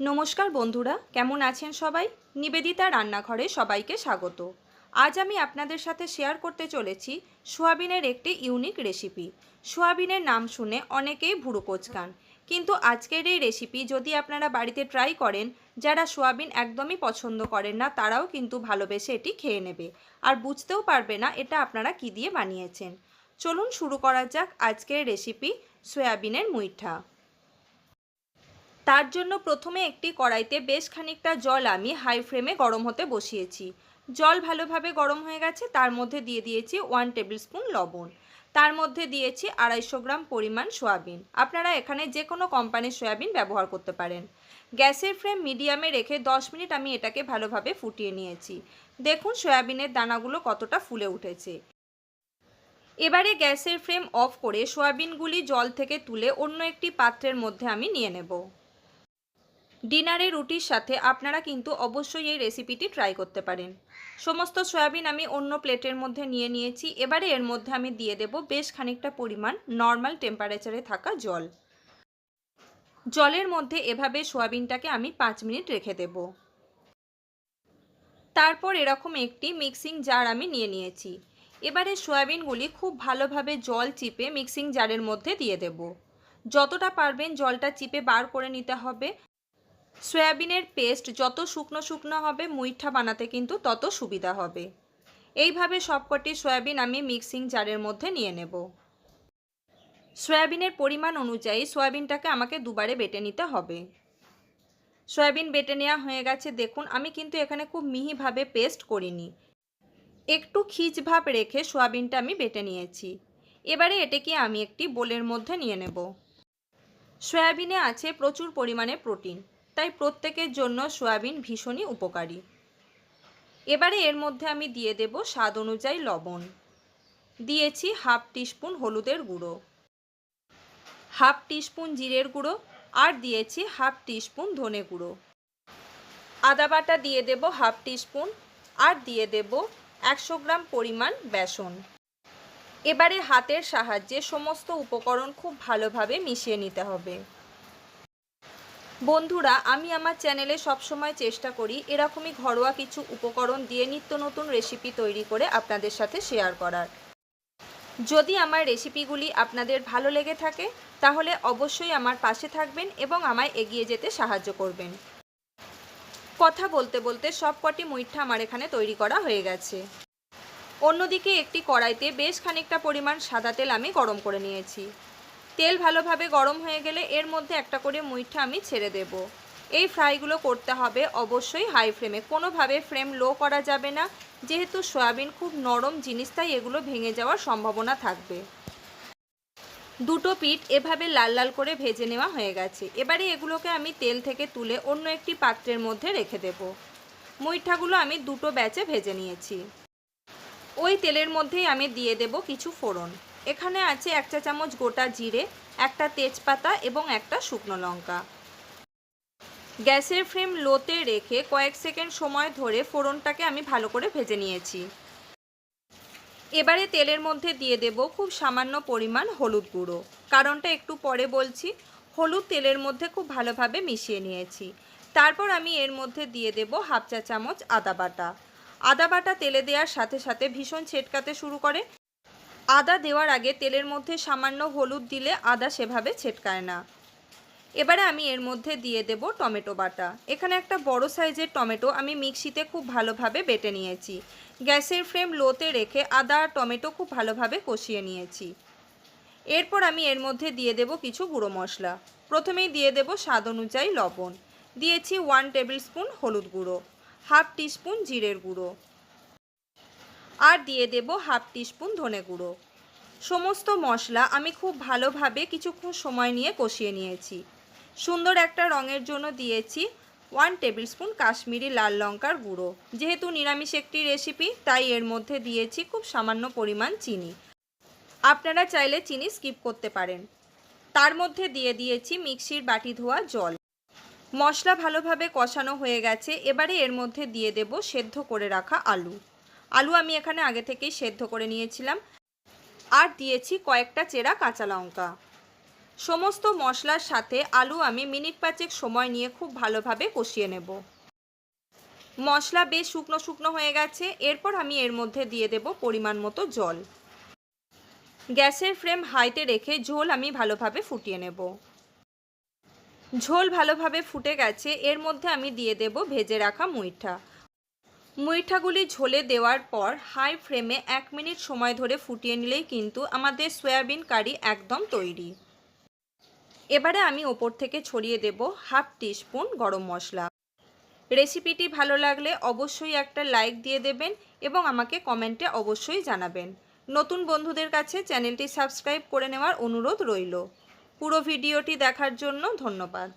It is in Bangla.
নমস্কার বন্ধুরা, কেমন আছেন সবাই? নিবেদিতা রান্নাঘরে সবাইকে স্বাগত। আজ আমি আপনাদের সাথে শেয়ার করতে চলেছি সোয়াবিনের একটি ইউনিক রেসিপি। সোয়াবিনের নাম শুনে অনেকেই ভুরু কোঁচকান, কিন্তু আজকের এই রেসিপি যদি আপনারা বাড়িতে ট্রাই করেন, যারা সোয়াবিন একদমই পছন্দ করেন না তারাও কিন্তু ভালোবেসে এটি খেয়ে নেবে আর বুঝতেও পারবে না এটা আপনারা কী দিয়ে বানিয়েছেন। চলুন শুরু করা যাক আজকের রেসিপি সয়াবিনের মুইঠা। তার জন্য প্রথমে একটি কড়াইতে বেশ খানিকটা জল আমি হাই ফ্লেমে গরম হতে বসিয়েছি। জল ভালোভাবে গরম হয়ে গেছে, তার মধ্যে দিয়ে দিয়েছি 1 টেবিল স্পুন লবণ। তার মধ্যে দিয়েছি 250 গ্রাম পরিমাণ সয়াবিন। আপনারা এখানে যে কোনো কোম্পানির সয়াবিন ব্যবহার করতে পারেন। গ্যাসের ফ্লেম মিডিয়ামে রেখে 10 মিনিট আমি এটাকে ভালোভাবে ফুটিয়ে নিয়েছি। দেখুন সয়াবিনের দানাগুলো কতটা ফুলে উঠেছে। এবারে গ্যাসের ফ্লেম অফ করে সয়াবিনগুলি জল থেকে তুলে অন্য একটি পাত্রের মধ্যে আমি নিয়ে নেব। ডিনারে রুটির সাথে আপনারা কিন্তু অবশ্যই এই রেসিপিটি ট্রাই করতে পারেন। সমস্ত সয়াবিন আমি অন্য প্লেটের মধ্যে নিয়ে নিয়েছি। এবারে এর মধ্যে আমি দিয়ে দেব বেশ খানিকটা পরিমাণ নর্মাল টেম্পারেচারে থাকা জল। জলের মধ্যে এভাবে সয়াবিনটাকে আমি 5 মিনিট রেখে দেব। তারপর এরকম একটি মিক্সিং জার আমি নিয়ে নিয়েছি। এবারে সয়াবিনগুলি খুব ভালোভাবে জল চিপে মিক্সিং জারের মধ্যে দিয়ে দেব। যতটা পারবেন জলটা চিপে বার করে নিতে হবে। সয়াবিনের পেস্ট যত শুকনো শুকনো হবে মুইঠা বানাতে কিন্তু তত সুবিধা হবে। এইভাবে সবকটি সয়াবিন আমি মিক্সিং জারের মধ্যে নিয়ে নেব। সয়াবিনের পরিমাণ অনুযায়ী সয়াবিনটাকে আমাকে দুবারে বেটে নিতে হবে। সয়াবিন বেটে নেওয়া হয়ে গেছে। দেখুন আমি কিন্তু এখানে খুব মিহিভাবে পেস্ট করিনি, একটু খিঁচ ভাব রেখে সয়াবিনটা আমি বেটে নিয়েছি। এবারে এটাকে আমি একটি বোলের মধ্যে নিয়ে নেব। সয়াবিনে আছে প্রচুর পরিমাণে প্রোটিন, তাই প্রত্যেকের জন্য সয়াবিন ভীষণই উপকারী। এবারে এর মধ্যে আমি দিয়ে দেব স্বাদ অনুযায়ী লবণ, দিয়েছি হাফ টিস্পুন হলুদের গুঁড়ো, হাফ টিস্পুন জিরের গুঁড়ো, আর দিয়েছি হাফ টিস্পুন ধনে গুঁড়ো। আদা বাটা দিয়ে দেব হাফ টিস্পুন, আর দিয়ে দেব 100 গ্রাম পরিমাণ বেসন। এবারে হাতের সাহায্যে সমস্ত উপকরণ খুব ভালোভাবে মিশিয়ে নিতে হবে। বন্ধুরা, আমি আমার চ্যানেলে সবসময় চেষ্টা করি এরকমই ঘরোয়া কিছু উপকরণ দিয়ে নিত্য নতুন রেসিপি তৈরি করে আপনাদের সাথে শেয়ার করার। যদি আমার রেসিপিগুলি আপনাদের ভালো লেগে থাকে তাহলে অবশ্যই আমার পাশে থাকবেন এবং আমায় এগিয়ে যেতে সাহায্য করবেন। কথা বলতে বলতে সবকটি মুইঠা আমার এখানে তৈরি করা হয়ে গেছে। অন্যদিকে একটি কড়াইতে বেশ খানিকটা পরিমাণ সাদা তেল আমি গরম করে নিয়েছি। তেল ভালোভাবে গরম হয়ে গেলে এর মধ্যে একটা করে মুইঠা আমি ছেড়ে দেব। এই ফ্রাইগুলো করতে হবে অবশ্যই হাই ফ্লেমে, কোনোভাবে ফ্লেম লো করা যাবে না, যেহেতু সয়াবিন খুব নরম জিনিস তাই এগুলো ভেঙে যাওয়ার সম্ভাবনা থাকবে। দুটো পিঠ এভাবে লাল লাল করে ভেজে নেওয়া হয়ে গেছে। এবারে এগুলোকে আমি তেল থেকে তুলে অন্য একটি পাত্রের মধ্যে রেখে দেব। মুইঠাগুলো আমি দুটো ব্যাচে ভেজে নিয়েছি। ওই তেলের মধ্যেই আমি দিয়ে দেব কিছু ফোড়ন। এখানে আছে 1 চা চামচ গোটা জিরে, একটা তেজপাতা এবং একটা শুকনো লঙ্কা। গ্যাসের ফ্লেম লোতে রেখে কয়েক সেকেন্ড সময় ধরে ফোড়নটাকে আমি ভালো করে ভেজে নিয়েছি। এবারে তেলের মধ্যে দিয়ে দেব খুব সামান্য পরিমাণ হলুদ গুঁড়ো, কারণটা একটু পরে বলছি। হলুদ তেলের মধ্যে খুব ভালোভাবে মিশিয়ে নিয়েছি। তারপর আমি এর মধ্যে দিয়ে দেব হাফ চা চামচ আদা বাটা। আদা বাটা তেলে দেওয়ার সাথে সাথে ভীষণ ছেটকাতে শুরু করে। আদা দেওয়ার আগে তেলের মধ্যে সামান্য হলুদ দিলে আদা সেভাবে ছেটকায় না। এবারে আমি এর মধ্যে দিয়ে দেব টমেটো বাটা। এখানে একটা বড় সাইজের টমেটো আমি মিক্সিতে খুব ভালোভাবে বেটে নিয়েছি। গ্যাসের ফ্লেম লোতে রেখে আদা আর টমেটো খুব ভালোভাবে কষিয়ে নিয়েছি। এরপর আমি এর মধ্যে দিয়ে দেব কিছু গুঁড়ো মশলা। প্রথমেই দিয়ে দেব স্বাদ অনুযায়ী লবণ, দিয়েছি 1 টেবিল স্পুন হলুদ গুঁড়ো, হাফ টিস্পুন জিরের গুঁড়ো, আর দিয়ে দেব হাফ টিস্পুন ধনে গুঁড়ো। সমস্ত মশলা আমি খুব ভালোভাবে কিছুক্ষণ সময় নিয়ে কষিয়ে নিয়েছি। সুন্দর একটা রঙের জন্য দিয়েছি 1 টেবিল স্পুন কাশ্মীরি লাল লঙ্কার গুঁড়ো। যেহেতু নিরামিষ একটি রেসিপি তাই এর মধ্যে দিয়েছি খুব সামান্য পরিমাণ চিনি। আপনারা চাইলে চিনি স্কিপ করতে পারেন। তার মধ্যে দিয়ে দিয়েছি মিক্সির বাটি ধোয়া জল। মশলা ভালোভাবে কষানো হয়ে গেছে। এবারে এর মধ্যে দিয়ে দেব সেদ্ধ করে রাখা আলু। আলু আমি এখানে আগে থেকেই সেদ্ধ করে নিয়েছিলাম। আর দিয়েছি কয়েকটা চেরা কাঁচা লঙ্কা। সমস্ত মশলার সাথে আলু আমি মিনিট 5 সময় নিয়ে খুব ভালোভাবে কষিয়ে নেব। মশলা বেশ শুকনো শুকনো হয়ে গেছে। এরপর আমি এর মধ্যে দিয়ে দেব পরিমাণ মতো জল। গ্যাসের ফ্লেম হাইতে রেখে ঝোল আমি ভালোভাবে ফুটিয়ে নেব। ঝোল ভালোভাবে ফুটে গেছে। এর মধ্যে আমি দিয়ে দেব ভেজে রাখা মুইঠা। মুইঠাগুলি ঝোলে দেওয়ার পর হাই ফ্লেমে 1 মিনিট সময় ধরে ফুটিয়ে নিলেই কিন্তু আমাদের সয়াবিন কারি একদম তৈরি। এবারে আমি ওপর থেকে ছড়িয়ে দেব হাফ টিস্পুন গরম মশলা। রেসিপিটি ভালো লাগলে অবশ্যই একটা লাইক দিয়ে দেবেন এবং আমাকে কমেন্টে অবশ্যই জানাবেন। নতুন বন্ধুদের কাছে চ্যানেলটি সাবস্ক্রাইব করে নেওয়ার অনুরোধ রইল। পুরো ভিডিওটি দেখার জন্য ধন্যবাদ।